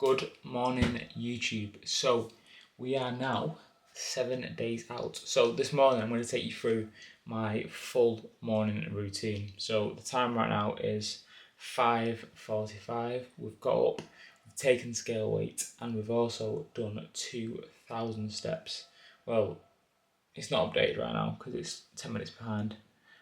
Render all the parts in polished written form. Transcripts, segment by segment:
Good morning, YouTube. So we are now 7 days out. So this morning I'm going to take you through my full morning routine. So the time right now is 5:45. We've got up, we've taken scale weight, and we've also done 2,000 steps. Well, it's not updated right now because it's 10 minutes behind,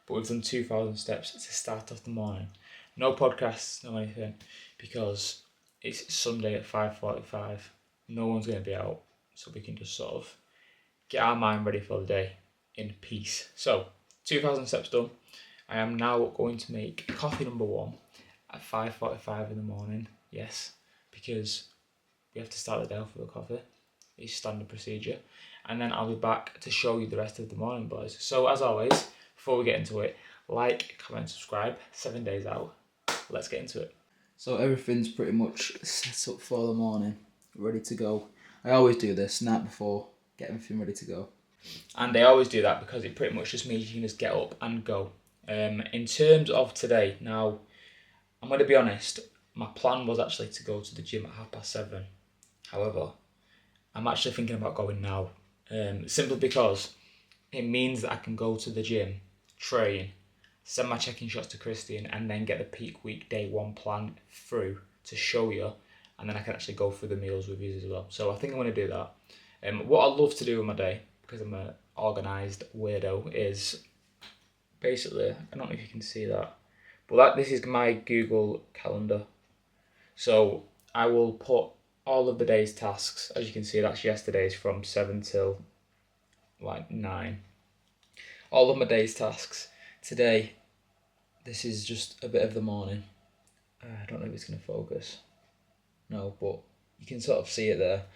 but we've done 2,000 steps to start off the morning. No podcasts, no anything, because it's Sunday at 5:45. No one's going to be out, so we can just sort of get our mind ready for the day in peace. So, 2,000 steps done. I am now going to make coffee number one at 5:45 in the morning. Yes, because we have to start the day off with a coffee. It's standard procedure. And then I'll be back to show you the rest of the morning, boys. So, as always, before we get into it, like, comment, subscribe. 7 days out. Let's get into it. So everything's pretty much set up for the morning, ready to go. I always do this night before, get everything ready to go. And I always do that because it pretty much just means you can just get up and go. In terms of today, now, I'm going to be honest, my plan was actually to go to the gym at 7:30. However, I'm actually thinking about going now, simply because it means that I can go to the gym, train, send my check-in shots to Christian, and then get the peak week day one plan through to show you, and then I can actually go through the meals with you as well. So I think I'm going to do that. What I love to do with my day, because I'm an organised weirdo, is basically, I don't know if you can see that, but this is my Google Calendar. So I will put all of the day's tasks. As you can see, that's yesterday's from 7 till 9. All of my day's tasks. Today, this is just a bit of the morning. I don't know if it's going to focus. No, but you can sort of see it there.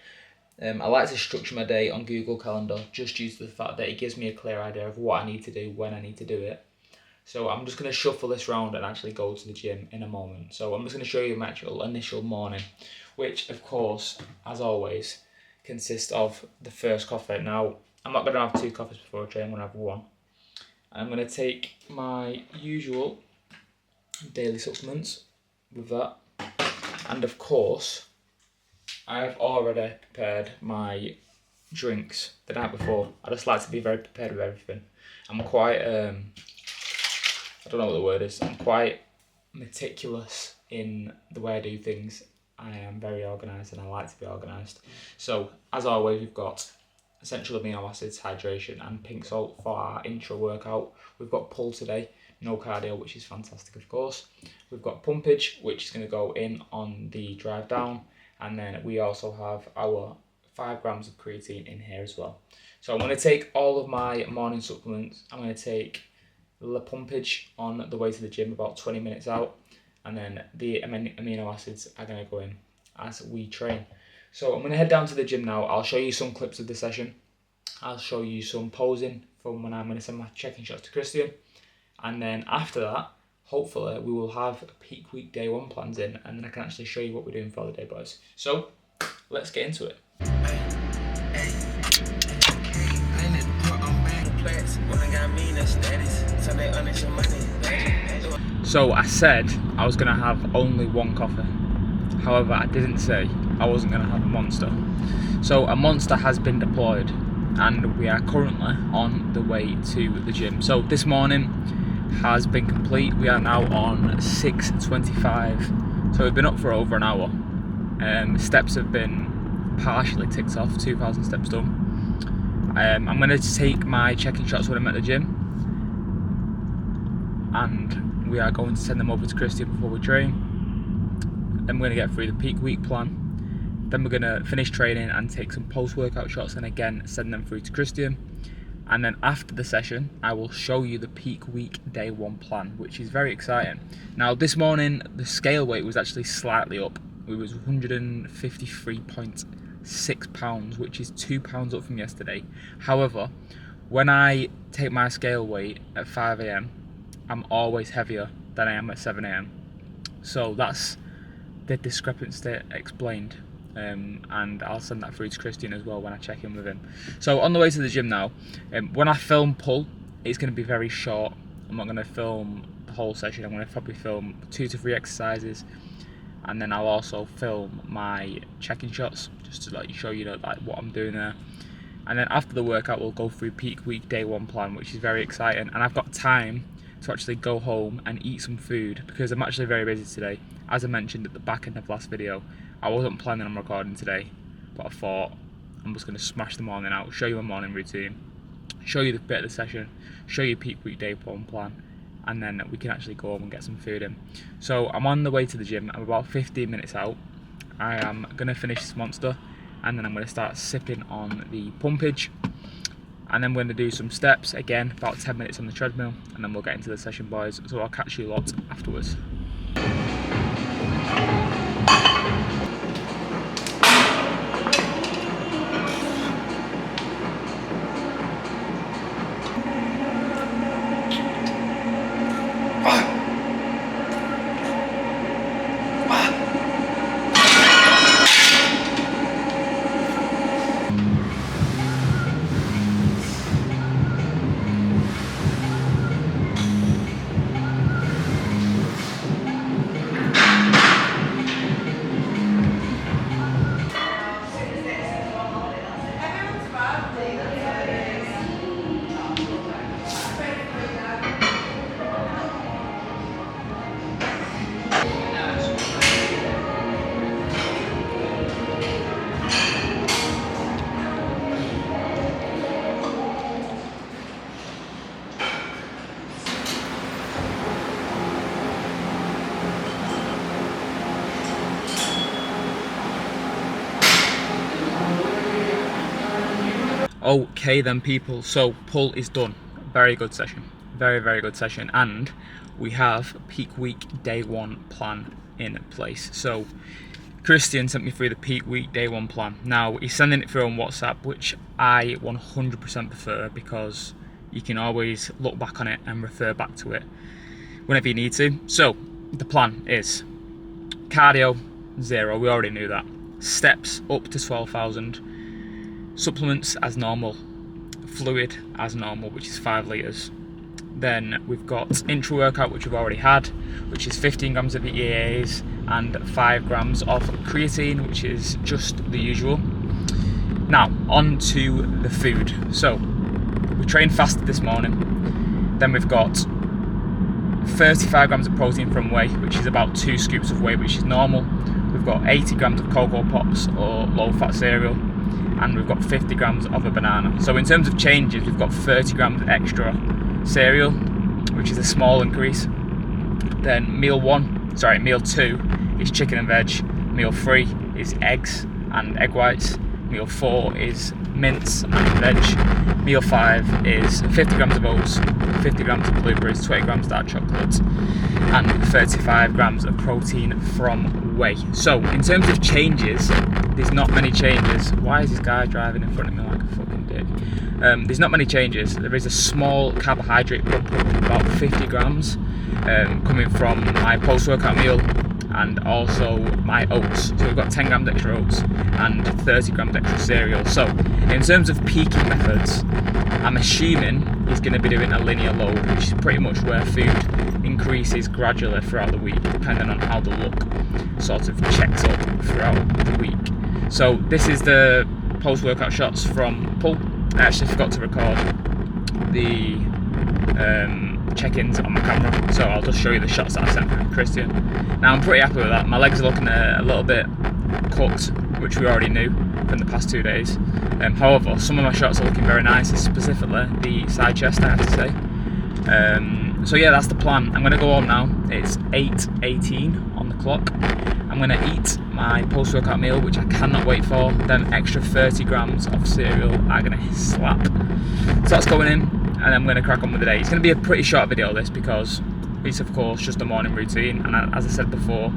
I like to structure my day on Google Calendar just due to the fact that it gives me a clear idea of what I need to do, when I need to do it. So I'm just going to shuffle this round and actually go to the gym in a moment. So I'm just going to show you my actual initial morning, which of course, as always, consists of the first coffee. Now, I'm not going to have 2 coffees before I train, I'm going to have 1. I'm going to take my usual daily supplements with that. And of course, I've already prepared my drinks the night before. I just like to be very prepared with everything. I'm quite, I don't know what the word is, I'm quite meticulous in the way I do things. I am very organised and I like to be organised. So, as always, we've got essential amino acids, hydration, and pink salt for our intro workout. We've got pull today, no cardio, which is fantastic, of course. We've got pumpage, which is going to go in on the drive down, and then we also have our 5 grams of creatine in here as well. So I'm going to take all of my morning supplements. I'm going to take the pumpage on the way to the gym, about 20 minutes out, and then the amino acids are going to go in as we train. So I'm going to head down to the gym now. I'll show you some clips of the session. I'll show you some posing from when I'm going to send my check-in shots to Christian. And then after that, hopefully, we will have peak week day one plans in, and then I can actually show you what we're doing for the day, boys. So, let's get into it. So I said I was going to have only 1 coffee. However, I didn't say I wasn't going to have a monster. So a monster has been deployed and we are currently on the way to the gym. So this morning has been complete. We are now on 6:25. So we've been up for over an hour. Steps have been partially ticked off, 2,000 steps done. I'm going to take my check-in shots when I'm at the gym. And we are going to send them over to Christian before we train. Then we're going to get through the peak week plan. Then we're going to finish training and take some post-workout shots and again send them through to Christian. And then after the session, I will show you the peak week day one plan, which is very exciting. Now this morning, the scale weight was actually slightly up. It was 153.6 pounds, which is 2 pounds up from yesterday. However, when I take my scale weight at 5 AM, I'm always heavier than I am at 7 AM. So that's the discrepancy explained, and I'll send that through to Christian as well when I check in with him. So on the way to the gym now, when I film pull, it's going to be very short. I'm not going to film the whole session. I'm going to probably film 2 to 3 exercises, and then I'll also film my check-in shots just to like show you like what I'm doing there. And then after the workout, we'll go through peak week day 1 plan, which is very exciting. And I've got time to actually go home and eat some food because I'm actually very busy today. As I mentioned at the back end of last video, I wasn't planning on recording today, but I thought I'm just going to smash the morning out, show you my morning routine, show you the bit of the session, show you peak week day 1 plan, and then we can actually go home and get some food in. So I'm on the way to the gym. I'm about 15 minutes out. I am going to finish this monster, and then I'm going to start sipping on the pumpage, and then we're going to do some steps again, about 10 minutes on the treadmill, and then we'll get into the session, boys. So I'll catch you lot afterwards. Okay then people, so pull is done. Very good session, very good session, and we have peak week day 1 plan in place. So Christian sent me through the peak week day 1 plan. Now he's sending it through on WhatsApp, which I 100% prefer because you can always look back on it and refer back to it whenever you need to. So the plan is cardio 0, we already knew that. Steps up to 12,000. Supplements as normal, fluid as normal, which is 5 litres. Then we've got intra workout, which we've already had, which is 15 grams of EAAs and 5 grams of creatine, which is just the usual. Now on to the food. So we trained fasted this morning. Then we've got 35 grams of protein from whey, which is about 2 scoops of whey, which is normal. We've got 80 grams of Cocoa Pops or low fat cereal, and we've got 50 grams of a banana. So in terms of changes, we've got 30 grams extra cereal, which is a small increase. Then meal 2 is chicken and veg. Meal 3 is eggs and egg whites. Meal 4 is mince and veg. Meal 5 is 50 grams of oats, 50 grams of blueberries, 20 grams dark chocolate, and 35 grams of protein from whey. So in terms of changes, there's not many changes. Why is this guy driving in front of me like a fucking dick? There's not many changes. There is a small carbohydrate bump up, about 50 grams, coming from my post-workout meal and also my oats. So we've got 10 grams extra oats and 30 grams extra cereal. So in terms of peaking methods, I'm assuming he's going to be doing a linear load, which is pretty much where food increases gradually throughout the week, depending on how the look sort of checks up throughout the week. So this is the post-workout shots from pull. I actually forgot to record the check-ins on my camera, so I'll just show you the shots that I sent from Christian. Now I'm pretty happy with that. My legs are looking a little bit cooked, which we already knew from the past 2 days. However, some of my shots are looking very nice, specifically the side chest, I have to say. So yeah, that's the plan. I'm going to go home now. It's 8:18 on the clock. I'm going to eat my post-workout meal, which I cannot wait for. Then extra 30 grams of cereal are going to slap. So that's going in, and I'm going to crack on with the day. It's going to be a pretty short video, this, because it's of course just a morning routine, and as I said before,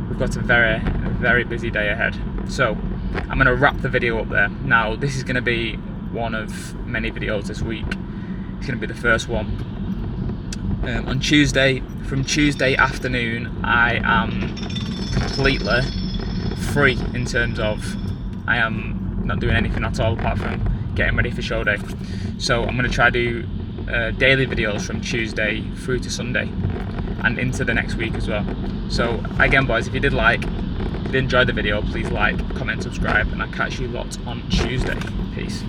we've got a very busy day ahead. So I'm going to wrap the video up there. Now this is going to be one of many videos this week. It's going to be the first one. On Tuesday, from Tuesday afternoon, I am completely free in terms of I am not doing anything at all apart from getting ready for show day. So I'm going to try to do daily videos from Tuesday through to Sunday. and into the next week as well. So again, boys, if you did enjoy the video, please like, comment, subscribe, and I'll catch you lot on Tuesday. Peace.